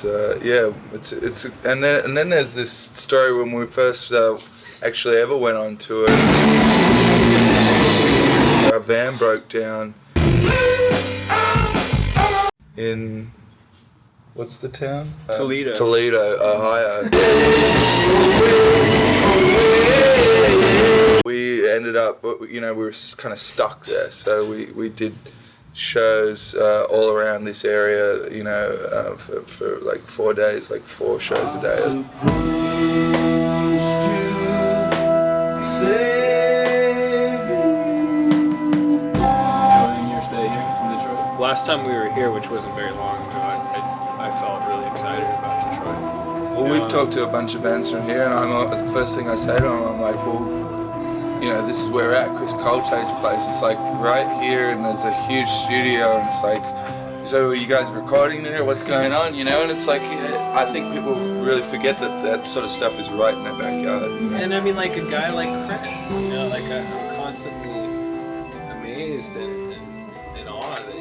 it's and then there's this story when we first actually ever went on tour. Our van broke down in, what's the town? Toledo, Ohio. We ended up, we were kind of stuck there, so we did shows all around this area, for like 4 days, like 4 shows a day. Last time we were here, which wasn't very long ago, I felt really excited about Detroit. Well, we've talked to a bunch of bands from here, and the first thing I say to them, I'm like, well, this is where we're at, Chris Koltay's place. It's like right here, and there's a huge studio, and it's like, so are you guys recording there? What's going on? And it's like, I think people really forget that sort of stuff is right in their backyard. And I mean, like a guy like Chris, like I'm constantly amazed and in awe that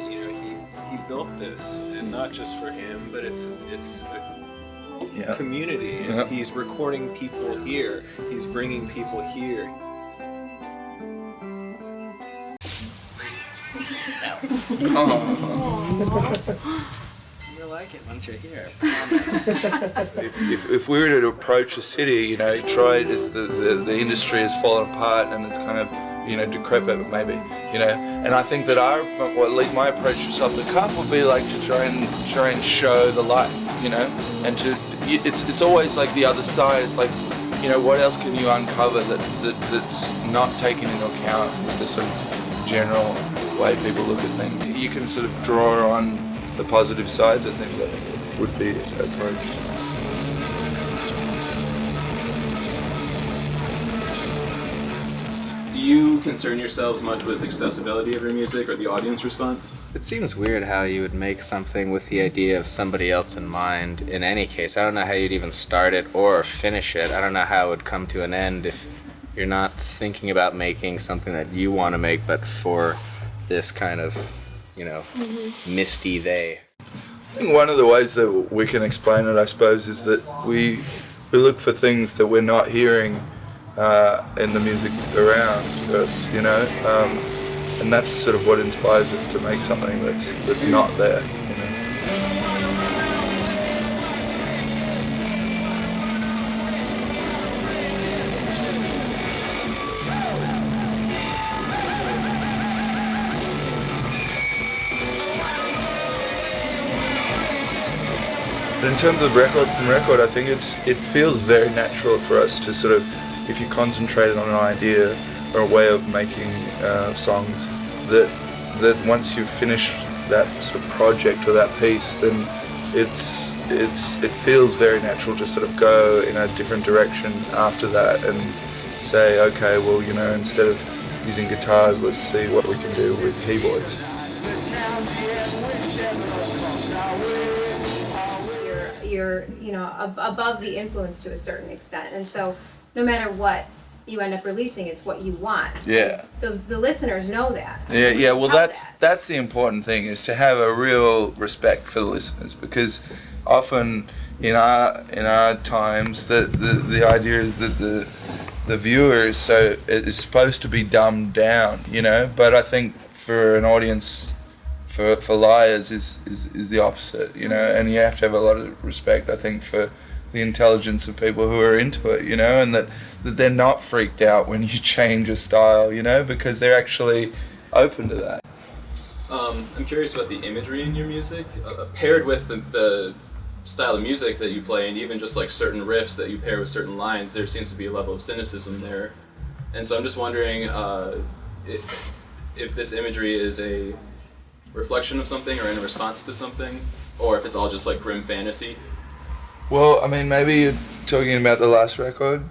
he built this, and not just for him, but it's a community, and he's recording people here, he's bringing people here. You'll like it once you're here, I promise. If we were to approach a city, Detroit is the industry has fallen apart, and it's kind of decrepit maybe, and I think that at least my approach to Off the Cuff would be like to try and show the light, and it's always like the other side. It's like, what else can you uncover that's not taken into account with the sort of general way people look at things. You can sort of draw on the positive sides. I think that would be an approach. Do you concern yourselves much with accessibility of your music or the audience response? It seems weird how you would make something with the idea of somebody else in mind in any case. I don't know how you'd even start it or finish it. I don't know how it would come to an end if you're not thinking about making something that you want to make, but for this kind of, misty they. I think one of the ways that we can explain it, I suppose, is that we look for things that we're not hearing in the music around us, and that's sort of what inspires us to make something that's not there. But in terms of record from record, I think it feels very natural for us to sort of, if you concentrate on an idea or a way of making songs, that once you've finished that sort of project or that piece, then it feels very natural to sort of go in a different direction after that and say, okay, well, instead of using guitars, let's see what we can do with keyboards. You're above the influence to a certain extent, and so no matter what you end up releasing, it's what you want. Yeah. The listeners know that. Yeah. Well, that's the important thing, is to have a real respect for the listeners, because often in our times the idea is that the viewer is supposed to be dumbed down, but I think for an audience, for liars is the opposite, and you have to have a lot of respect, I think, for the intelligence of people who are into it, and that they're not freaked out when you change a style, because they're actually open to that. I'm curious about the imagery in your music, paired with the style of music that you play, and even just like certain riffs that you pair with certain lines. There seems to be a level of cynicism there, and so I'm just wondering if this imagery is a reflection of something or in response to something, or if it's all just like grim fantasy. Well, I mean, maybe you're talking about the last record?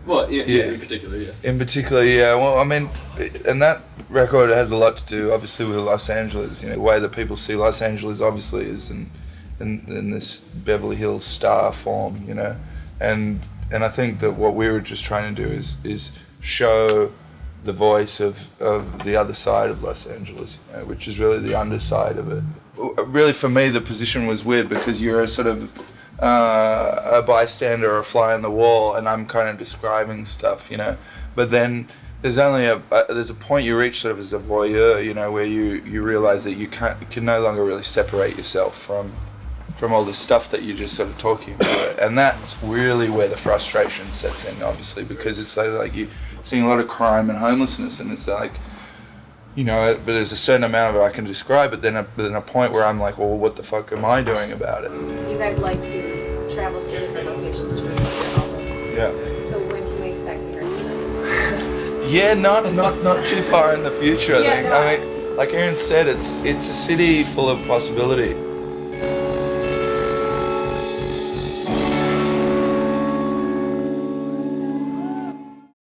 Well, yeah, in particular, yeah. In particular, yeah. Well, I mean, and that record has a lot to do, obviously, with Los Angeles. The way that people see Los Angeles, obviously, is in this Beverly Hills star form, and I think that what we were just trying to do is show the voice of the other side of Los Angeles, which is really the underside of it, really for me the position was weird because you're a sort of a bystander or a fly on the wall, and I'm kind of describing stuff, you know. But then there's only there's a point you reach sort of as a voyeur, you know, where you realize that you can no longer really separate yourself from all this stuff that you're just sort of talking about, and that's really where the frustration sets in, obviously, because it's like you're seeing a lot of crime and homelessness, and it's like, you know, but there's a certain amount of it I can describe, but then a point where I'm like, well, what the fuck am I doing about it? You guys like to travel to different locations to record your albums. Yeah. So when can we expect to hear from you? Yeah, not too far in the future, I Yeah, think. no. I mean, like Aaron said, it's a city full of possibility.